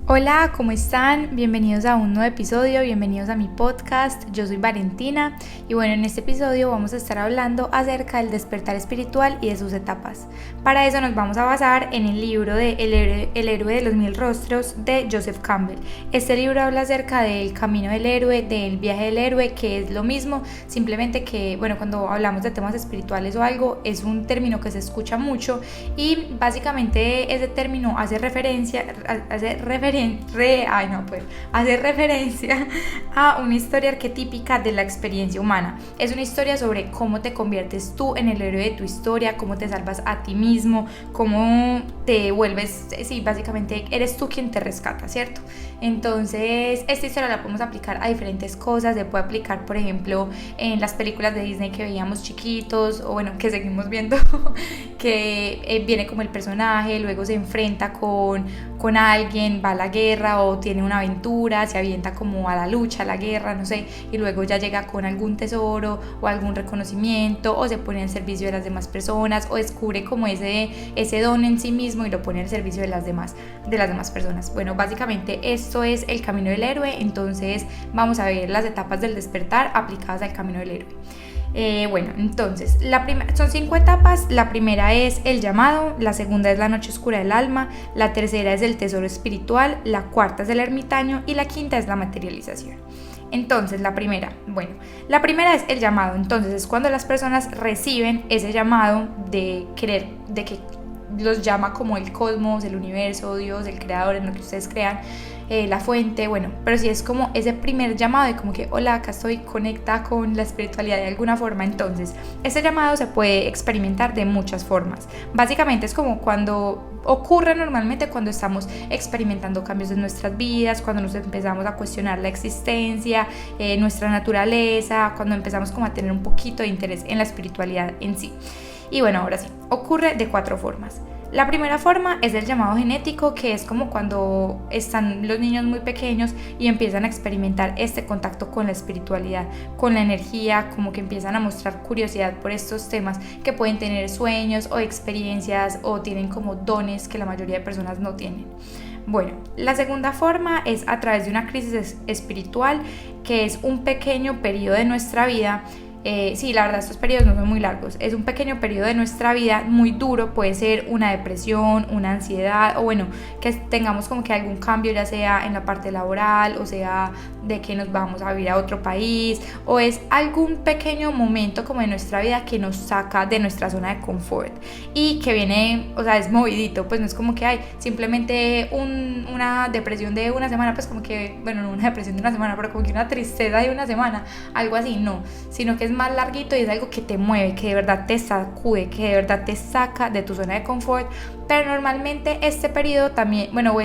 Hola, ¿cómo están? Bienvenidos a un nuevo episodio, bienvenidos a mi podcast. Yo soy Valentina y bueno, en este episodio vamos a estar hablando acerca del despertar espiritual y de sus etapas. Para eso nos vamos a basar en el libro de El héroe de los mil rostros de Joseph Campbell. Este libro habla acerca del camino del héroe, del viaje del héroe, que es lo mismo, simplemente que, bueno, cuando hablamos de temas espirituales o algo, es un término que se escucha mucho y básicamente ese término hace referencia a una historia arquetípica de la experiencia humana. Es una historia sobre cómo te conviertes tú en el héroe de tu historia, cómo te salvas a ti mismo, cómo te vuelves, sí, básicamente eres tú quien te rescata, ¿cierto? Entonces, esta historia la podemos aplicar a diferentes cosas. Se puede aplicar, por ejemplo, en las películas de Disney que veíamos chiquitos, o bueno, que seguimos viendo, que viene como el personaje, luego se enfrenta con alguien, va a la guerra o tiene una aventura, se avienta como a la lucha, a la guerra, no sé, y luego ya llega con algún tesoro o algún reconocimiento, o se pone al servicio de las demás personas, o descubre como ese don en sí mismo y lo pone al servicio de las demás personas. Bueno, básicamente esto es el camino del héroe. Entonces vamos a ver las etapas del despertar aplicadas al camino del héroe. Bueno, entonces son 5 etapas. La primera es el llamado, la segunda es la noche oscura del alma, la tercera es el tesoro espiritual, la cuarta es el ermitaño y la quinta es la materialización. Entonces la primera es el llamado. Entonces es cuando las personas reciben ese llamado de que los llama como el cosmos, el universo, Dios, el creador, en lo que ustedes crean, la fuente, bueno, pero sí es como ese primer llamado de como que hola, acá estoy, conecta con la espiritualidad de alguna forma. Entonces ese llamado se puede experimentar de muchas formas. Básicamente es como cuando ocurre normalmente cuando estamos experimentando cambios en nuestras vidas, cuando nos empezamos a cuestionar la existencia, nuestra naturaleza, cuando empezamos como a tener un poquito de interés en la espiritualidad en sí. Y bueno, ahora sí, ocurre de 4 formas. La primera forma es el llamado genético, que es como cuando están los niños muy pequeños y empiezan a experimentar este contacto con la espiritualidad, con la energía, como que empiezan a mostrar curiosidad por estos temas, que pueden tener sueños o experiencias o tienen como dones que la mayoría de personas no tienen. Bueno, la segunda forma es a través de una crisis espiritual, que es un pequeño periodo de nuestra vida. Sí, la verdad estos periodos no son muy largos, es un pequeño periodo de nuestra vida muy duro, puede ser una depresión, una ansiedad, o bueno, que tengamos como que algún cambio, ya sea en la parte laboral, o sea de que nos vamos a vivir a otro país, o es algún pequeño momento como de nuestra vida que nos saca de nuestra zona de confort y que viene, o sea, es movidito, pues no es como que hay simplemente una depresión de una semana, pues como que, bueno, no una depresión de una semana, pero como que una tristeza de una semana, algo así, no, sino que es más larguito y es algo que te mueve, que de verdad te sacude, que de verdad te saca de tu zona de confort. Pero normalmente este periodo también, bueno,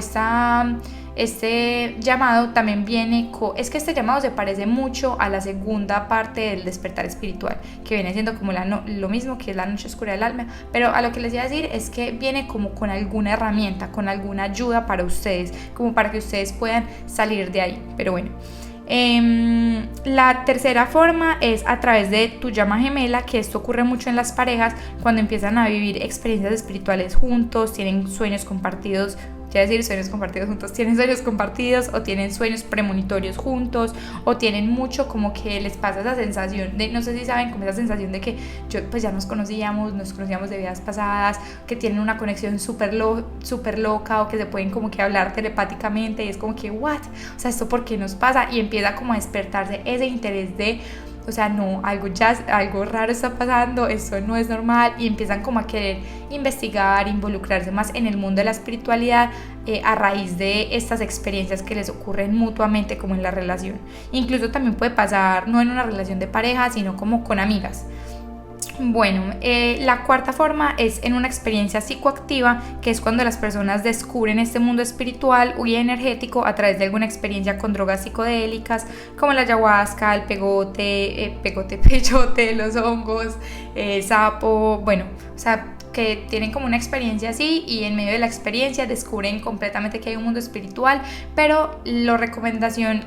este llamado también viene es que este llamado se parece mucho a la segunda parte del despertar espiritual, que viene siendo como lo mismo que es la noche oscura del alma, pero a lo que les iba a decir es que viene como con alguna herramienta, con alguna ayuda para ustedes, como para que ustedes puedan salir de ahí. Pero bueno, la tercera forma es a través de tu llama gemela, que esto ocurre mucho en las parejas cuando empiezan a vivir experiencias espirituales juntos, tienen sueños compartidos. Quiere decir sueños compartidos juntos, tienen sueños compartidos o tienen sueños premonitorios juntos, o tienen mucho como que les pasa esa sensación de, no sé si saben, como esa sensación de que pues ya nos conocíamos de vidas pasadas, que tienen una conexión súper loca, o que se pueden como que hablar telepáticamente y es como que what, o sea, esto por qué nos pasa, y empieza como a despertarse ese interés de, o sea, no, algo raro está pasando, esto no es normal, y empiezan como a querer investigar, involucrarse más en el mundo de la espiritualidad a raíz de estas experiencias que les ocurren mutuamente como en la relación. Incluso también puede pasar no en una relación de pareja, sino como con amigas. Bueno, la cuarta forma es en una experiencia psicoactiva, que es cuando las personas descubren este mundo espiritual y energético a través de alguna experiencia con drogas psicodélicas como la ayahuasca, el peyote, los hongos, el sapo, bueno, o sea, que tienen como una experiencia así, y en medio de la experiencia descubren completamente que hay un mundo espiritual. Pero la recomendación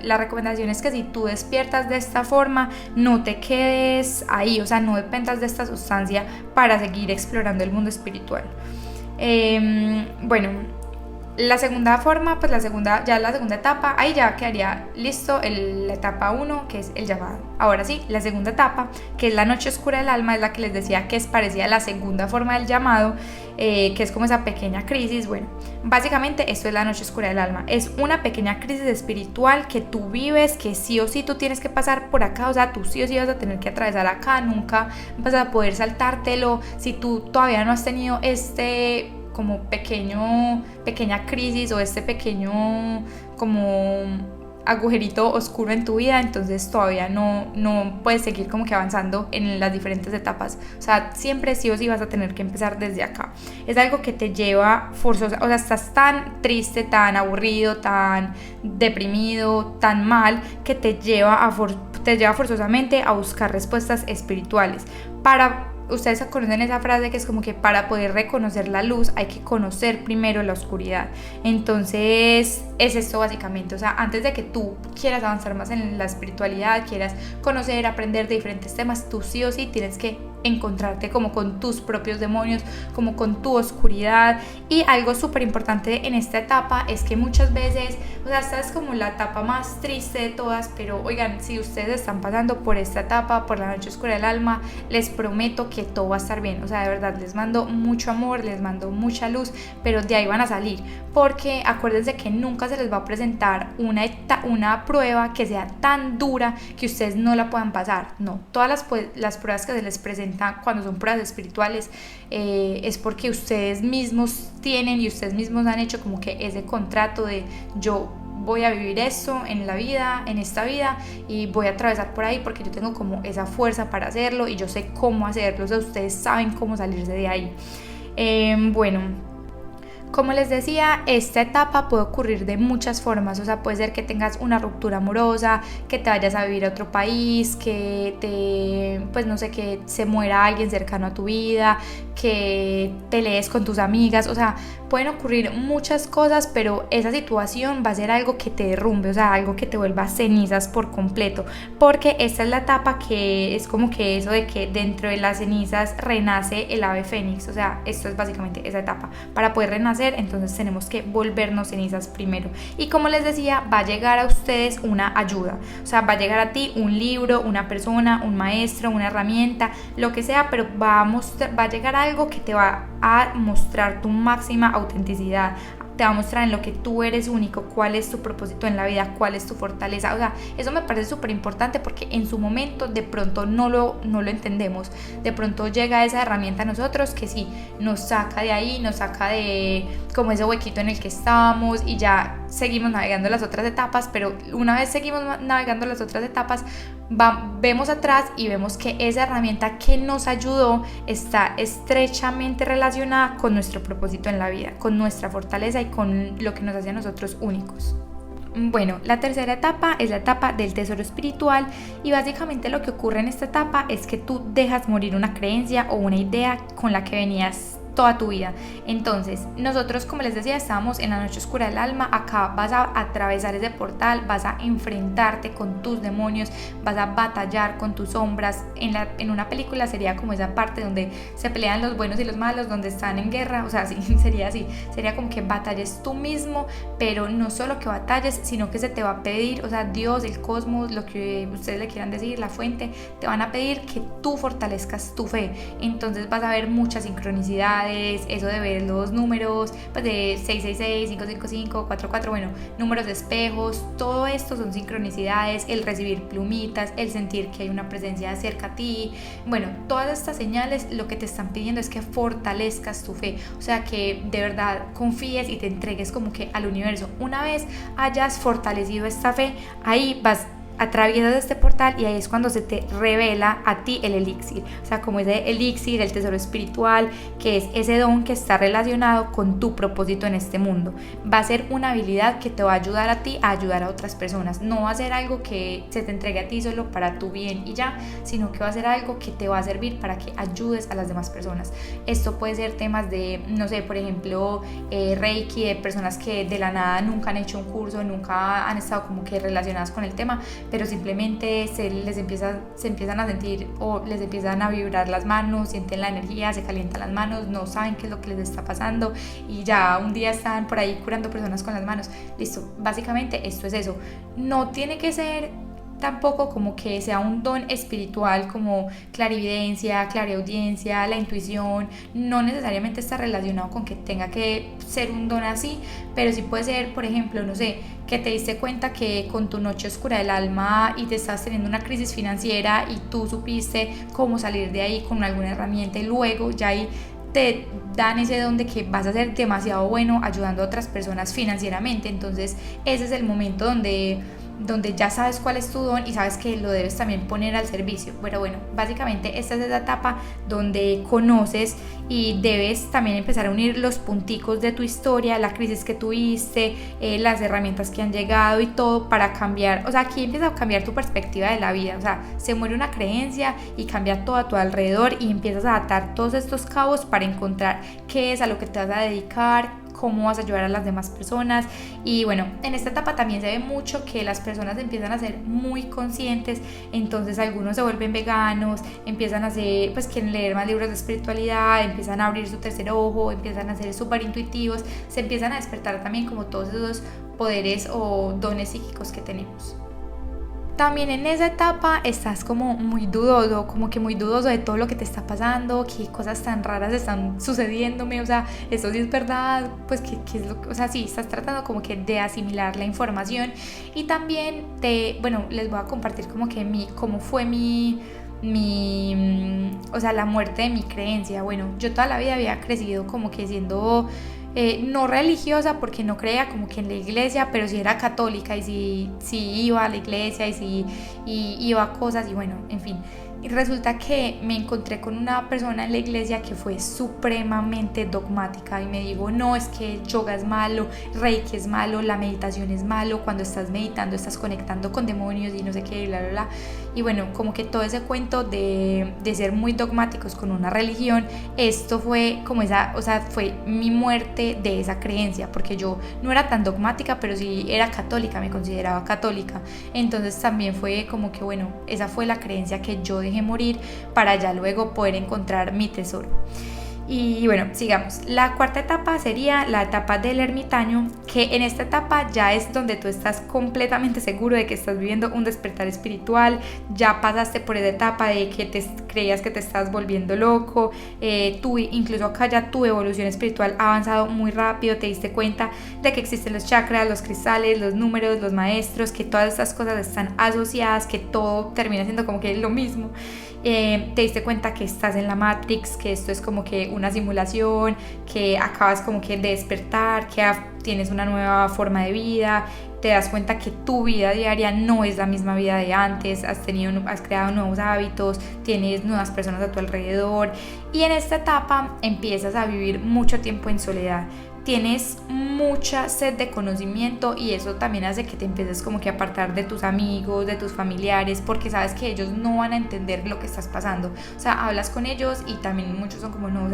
es que si tú despiertas de esta forma, no te quedes ahí, o sea, no dependas de esta sustancia para seguir explorando el mundo espiritual. Bueno, La segunda forma, pues la segunda etapa, ahí ya quedaría listo la etapa 1, que es el llamado. Ahora sí, la segunda etapa, que es la noche oscura del alma, es la que les decía que es parecida a la segunda forma del llamado, que es como esa pequeña crisis. Bueno, básicamente esto es la noche oscura del alma, es una pequeña crisis espiritual que tú vives, que sí o sí tú tienes que pasar por acá, o sea, tú sí o sí vas a tener que atravesar acá, nunca vas a poder saltártelo si tú todavía no has tenido como pequeña crisis o pequeño como agujerito oscuro en tu vida, entonces todavía no puedes seguir como que avanzando en las diferentes etapas. O sea, siempre sí o sí vas a tener que empezar desde acá. Es algo que te lleva forzosa, o sea, estás tan triste, tan aburrido, tan deprimido, tan mal, que te lleva forzosamente a buscar respuestas espirituales. Ustedes conocen esa frase que es como que para poder reconocer la luz hay que conocer primero la oscuridad. Entonces es esto básicamente, o sea, antes de que tú quieras avanzar más en la espiritualidad, quieras conocer, aprender de diferentes temas, tú sí o sí tienes que encontrarte como con tus propios demonios, como con tu oscuridad. Y algo súper importante en esta etapa es que muchas veces, o sea, esta es como la etapa más triste de todas, pero oigan, si ustedes están pasando por esta etapa, por la noche oscura del alma, les prometo que todo va a estar bien. O sea, de verdad, les mando mucho amor, les mando mucha luz, pero de ahí van a salir, porque acuérdense que nunca se les va a presentar una prueba que sea tan dura que ustedes no la puedan pasar. No, todas las pruebas que se les presentan cuando son pruebas espirituales es porque ustedes mismos tienen y ustedes mismos han hecho como que ese contrato de yo voy a vivir esto en esta vida, y voy a atravesar por ahí porque yo tengo como esa fuerza para hacerlo y yo sé cómo hacerlo. O sea, ustedes saben cómo salirse de ahí. Bueno, como les decía, esta etapa puede ocurrir de muchas formas. O sea, puede ser que tengas una ruptura amorosa, que te vayas a vivir a otro país, pues no sé, que se muera alguien cercano a tu vida, que pelees con tus amigas. O sea, pueden ocurrir muchas cosas, pero esa situación va a ser algo que te derrumbe, o sea, algo que te vuelva cenizas por completo, porque esta es la etapa que es como que eso de que dentro de las cenizas renace el ave fénix. O sea, esto es básicamente esa etapa. Para poder renacer, entonces tenemos que volvernos cenizas primero. Y como les decía, va a llegar a ustedes una ayuda, o sea, va a llegar a ti un libro, una persona, un maestro, una herramienta, lo que sea, pero va a llegar algo que te va a mostrar tu máxima autenticidad, te va a mostrar en lo que tú eres único, cuál es tu propósito en la vida, cuál es tu fortaleza. O sea, eso me parece súper importante porque en su momento de pronto no lo entendemos. De pronto llega esa herramienta a nosotros que sí, nos saca de ahí, nos saca de como ese huequito en el que estábamos y ya seguimos navegando las otras etapas. Pero una vez seguimos navegando las otras etapas, vemos atrás y vemos que esa herramienta que nos ayudó está estrechamente relacionada con nuestro propósito en la vida, con nuestra fortaleza y con lo que nos hace a nosotros únicos. Bueno, la tercera etapa es la etapa del tesoro espiritual, y básicamente lo que ocurre en esta etapa es que tú dejas morir una creencia o una idea con la que venías toda tu vida. Entonces, nosotros, como les decía, estábamos en la noche oscura del alma. Acá vas a atravesar ese portal, vas a enfrentarte con tus demonios, vas a batallar con tus sombras. En una película sería como esa parte donde se pelean los buenos y los malos, donde están en guerra. O sea, sí, sería así, sería como que batalles tú mismo, pero no solo que batalles, sino que se te va a pedir, o sea, Dios, el cosmos, lo que ustedes le quieran decir, la fuente, te van a pedir que tú fortalezcas tu fe. Entonces vas a ver muchas sincronicidades, eso de ver los números, pues de 666, 555, 44, bueno, números de espejos, todo esto son sincronicidades, el recibir plumitas, el sentir que hay una presencia cerca a ti. Bueno, todas estas señales lo que te están pidiendo es que fortalezcas tu fe, o sea, que de verdad confíes y te entregues como que al universo. Una vez hayas fortalecido esta fe, ahí atraviesas este portal y ahí es cuando se te revela a ti el elixir, o sea, como ese elixir, el tesoro espiritual, que es ese don que está relacionado con tu propósito en este mundo. Va a ser una habilidad que te va a ayudar a ti a ayudar a otras personas. No va a ser algo que se te entregue a ti solo para tu bien y ya, sino que va a ser algo que te va a servir para que ayudes a las demás personas. Esto puede ser temas de, no sé, por ejemplo, Reiki, de personas que de la nada nunca han hecho un curso, nunca han estado como que relacionadas con el tema, pero simplemente se empiezan a sentir o les empiezan a vibrar las manos, sienten la energía, se calientan las manos, no saben qué es lo que les está pasando y ya un día están por ahí curando personas con las manos. Listo, básicamente esto es eso. No tiene que ser tampoco como que sea un don espiritual como clarividencia, clariaudiencia, la intuición. No necesariamente está relacionado con que tenga que ser un don así, pero sí puede ser, por ejemplo, no sé, que te diste cuenta que con tu noche oscura del alma y te estás teniendo una crisis financiera y tú supiste cómo salir de ahí con alguna herramienta y luego ya ahí te dan ese don de que vas a ser demasiado bueno ayudando a otras personas financieramente. Entonces ese es el momento donde ya sabes cuál es tu don y sabes que lo debes también poner al servicio. Pero bueno, básicamente esta es esa etapa donde conoces y debes también empezar a unir los punticos de tu historia, la crisis que tuviste, las herramientas que han llegado y todo para cambiar. O sea, aquí empieza a cambiar tu perspectiva de la vida. O sea, se muere una creencia y cambia todo a tu alrededor y empiezas a atar todos estos cabos para encontrar qué es a lo que te vas a dedicar, cómo vas a ayudar a las demás personas. Y bueno, en esta etapa también se ve mucho que las personas empiezan a ser muy conscientes, entonces algunos se vuelven veganos, empiezan a hacer, pues quieren leer más libros de espiritualidad, empiezan a abrir su tercer ojo, empiezan a ser súper intuitivos, se empiezan a despertar también como todos esos poderes o dones psíquicos que tenemos. También en esa etapa estás como muy dudoso de todo lo que te está pasando, qué cosas tan raras están sucediéndome, o sea, eso sí es verdad, pues qué es lo que, o sea, sí, estás tratando como que de asimilar la información. Y también les voy a compartir como que cómo fue o sea, la muerte de mi creencia. Bueno, yo toda la vida había crecido como que siendo no religiosa porque no creía como que en la iglesia, pero sí era católica y sí iba a la iglesia y iba a cosas y bueno, en fin. Y resulta que me encontré con una persona en la iglesia que fue supremamente dogmática y me dijo, no, es que el yoga es malo, Reiki es malo, la meditación es malo, cuando estás meditando estás conectando con demonios y no sé qué, bla, bla, bla. Y bueno, como que todo ese cuento de ser muy dogmáticos con una religión, esto fue como fue mi muerte de esa creencia, porque yo no era tan dogmática, pero sí era católica, me consideraba católica. Entonces también fue como que bueno, esa fue la creencia que yo dejé morir para ya luego poder encontrar mi tesoro. Y bueno, sigamos. La cuarta etapa sería la etapa del ermitaño, que en esta etapa ya es donde tú estás completamente seguro de que estás viviendo un despertar espiritual, ya pasaste por esa etapa de que creías que te estás volviendo loco, incluso acá ya tu evolución espiritual ha avanzado muy rápido, te diste cuenta de que existen los chakras, los cristales, los números, los maestros, que todas estas cosas están asociadas, que todo termina siendo como que lo mismo. Te diste cuenta que estás en la Matrix, que esto es como que una simulación, que acabas como que de despertar, que tienes una nueva forma de vida, te das cuenta que tu vida diaria no es la misma vida de antes, has creado nuevos hábitos, tienes nuevas personas a tu alrededor y en esta etapa empiezas a vivir mucho tiempo en soledad. Tienes mucha sed de conocimiento y eso también hace que te empieces como que a apartar de tus amigos, de tus familiares, porque sabes que ellos no van a entender lo que estás pasando. O sea, hablas con ellos y también muchos son como, no, o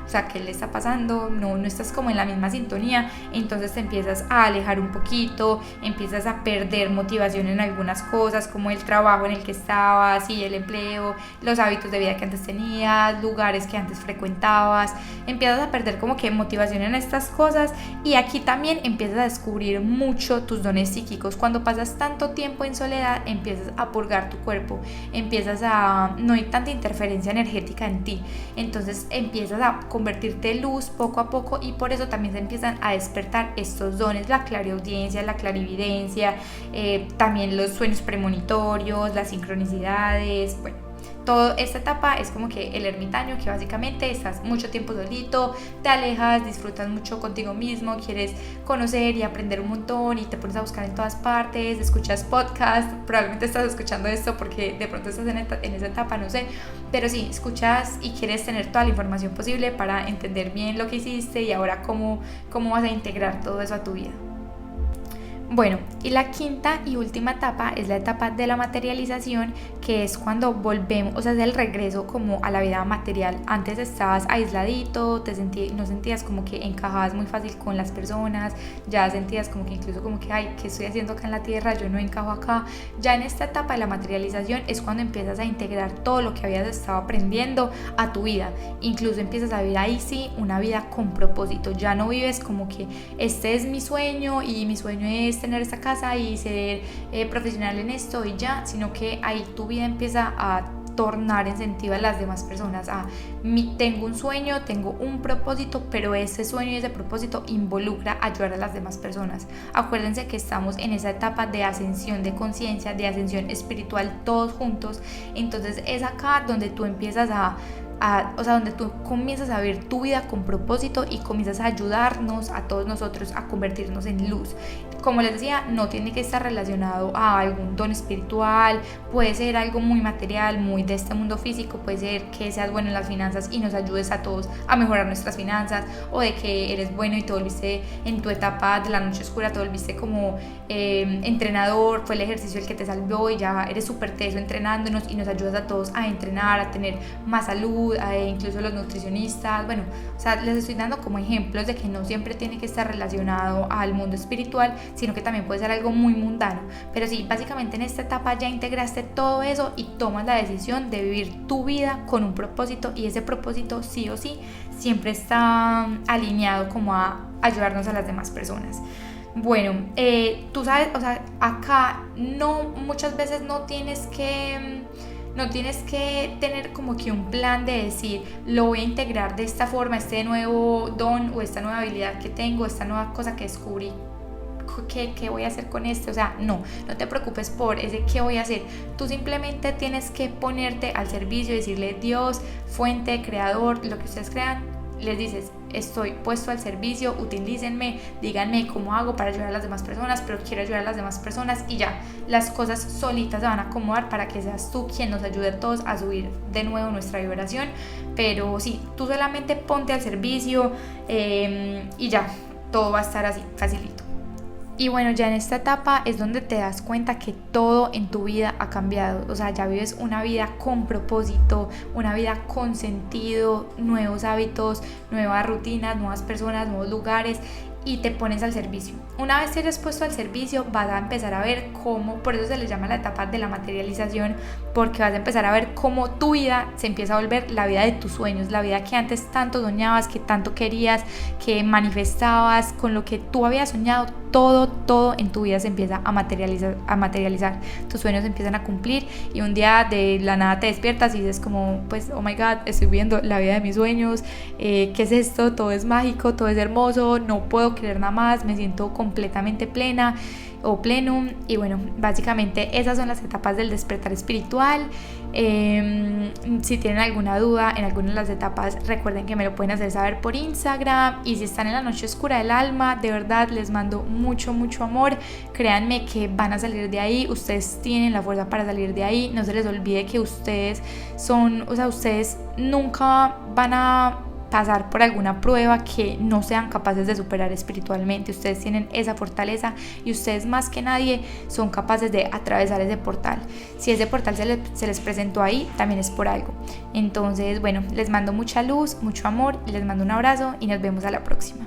sea, ¿qué le está pasando? No estás como en la misma sintonía, entonces te empiezas a alejar un poquito, empiezas a perder motivación en algunas cosas, como el trabajo en el que estabas y el empleo, los hábitos de vida que antes tenías, lugares que antes frecuentabas, empiezas a perder como que motivación en estas cosas. Y aquí también empiezas a descubrir mucho tus dones psíquicos. Cuando pasas tanto tiempo en soledad, empiezas a purgar tu cuerpo, no hay tanta interferencia energética en ti, entonces empiezas a convertirte en luz poco a poco y por eso también se empiezan a despertar estos dones, la clariaudiencia, la clarividencia, también los sueños premonitorios, las sincronicidades. Bueno, toda esta etapa es como que el ermitaño, que básicamente estás mucho tiempo solito, te alejas, disfrutas mucho contigo mismo, quieres conocer y aprender un montón y te pones a buscar en todas partes, escuchas podcasts, probablemente estás escuchando esto porque de pronto estás en esa etapa, no sé, pero sí, escuchas y quieres tener toda la información posible para entender bien lo que hiciste y ahora cómo vas a integrar todo eso a tu vida. Bueno, y la quinta y última etapa es la etapa de la materialización, que es cuando volvemos, o sea, es el regreso como a la vida material. Antes estabas aisladito, no sentías como que encajabas muy fácil con las personas, ya sentías como que incluso como que, ay, ¿qué estoy haciendo acá en la tierra? Yo no encajo acá. Ya en esta etapa de la materialización es cuando empiezas a integrar todo lo que habías estado aprendiendo a tu vida. Incluso empiezas a vivir ahí sí una vida con propósito. Ya no vives como que este es mi sueño y mi sueño es tener esta casa y ser profesional en esto y ya, sino que ahí tu vida empieza a tornar en sentido a las demás personas, tengo un sueño, tengo un propósito, pero ese sueño y ese propósito involucra ayudar a las demás personas. Acuérdense que estamos en esa etapa de ascensión de conciencia, de ascensión espiritual todos juntos, entonces es acá donde tú empiezas o sea, donde tú comienzas a ver tu vida con propósito y comienzas a ayudarnos a todos nosotros a convertirnos en luz. Como les decía, no tiene que estar relacionado a algún don espiritual, puede ser algo muy material, muy de este mundo físico, puede ser que seas bueno en las finanzas y nos ayudes a todos a mejorar nuestras finanzas, o de que eres bueno y te volviste en tu etapa de la noche oscura, te volviste como entrenador, fue el ejercicio el que te salvó y ya eres súper teso entrenándonos y nos ayudas a todos a entrenar, a tener más salud, incluso los nutricionistas. Bueno, o sea, les estoy dando como ejemplos de que no siempre tiene que estar relacionado al mundo espiritual, sino que también puede ser algo muy mundano. Pero sí, básicamente en esta etapa ya integraste todo eso y tomas la decisión de vivir tu vida con un propósito, y ese propósito sí o sí siempre está alineado como a ayudarnos a las demás personas. Bueno, tú sabes, o sea, acá muchas veces no tienes que tener como que un plan de decir, lo voy a integrar de esta forma, este nuevo don o esta nueva habilidad que tengo, esta nueva cosa que descubrí, ¿qué voy a hacer con esto? O sea, no te preocupes por ese qué voy a hacer. Tú simplemente tienes que ponerte al servicio y decirle, Dios, fuente, creador, lo que ustedes crean, les dices, estoy puesto al servicio, utilícenme, díganme cómo hago para ayudar a las demás personas, pero quiero ayudar a las demás personas, y ya, las cosas solitas se van a acomodar para que seas tú quien nos ayude a todos a subir de nuevo nuestra vibración. Pero sí, tú solamente ponte al servicio y ya, todo va a estar así, facilito. Y bueno, ya en esta etapa es donde te das cuenta que todo en tu vida ha cambiado. O sea, ya vives una vida con propósito, una vida con sentido, nuevos hábitos, nuevas rutinas, nuevas personas, nuevos lugares, y te pones al servicio. Una vez te hayas puesto al servicio, vas a empezar a ver cómo, por eso se le llama la etapa de la materialización, porque vas a empezar a ver cómo tu vida se empieza a volver la vida de tus sueños, la vida que antes tanto soñabas, que tanto querías, que manifestabas, con lo que tú habías soñado. Todo en tu vida se empieza a materializar, tus sueños se empiezan a cumplir, y un día de la nada te despiertas y dices como, pues, oh my god, estoy viviendo la vida de mis sueños, ¿qué es esto? Todo es mágico, todo es hermoso, no puedo querer nada más, me siento completamente plena o pleno. Y bueno, básicamente esas son las etapas del despertar espiritual. Si tienen alguna duda en alguna de las etapas, recuerden que me lo pueden hacer saber por Instagram, y si están en la noche oscura del alma, de verdad les mando mucho amor. Créanme que van a salir de ahí, ustedes tienen la fuerza para salir de ahí. No se les olvide que ustedes ustedes nunca van a pasar por alguna prueba que no sean capaces de superar espiritualmente. Ustedes tienen esa fortaleza, y ustedes más que nadie son capaces de atravesar ese portal. Si ese portal se les presentó ahí, también es por algo. Entonces, bueno, les mando mucha luz, mucho amor, les mando un abrazo y nos vemos a la próxima.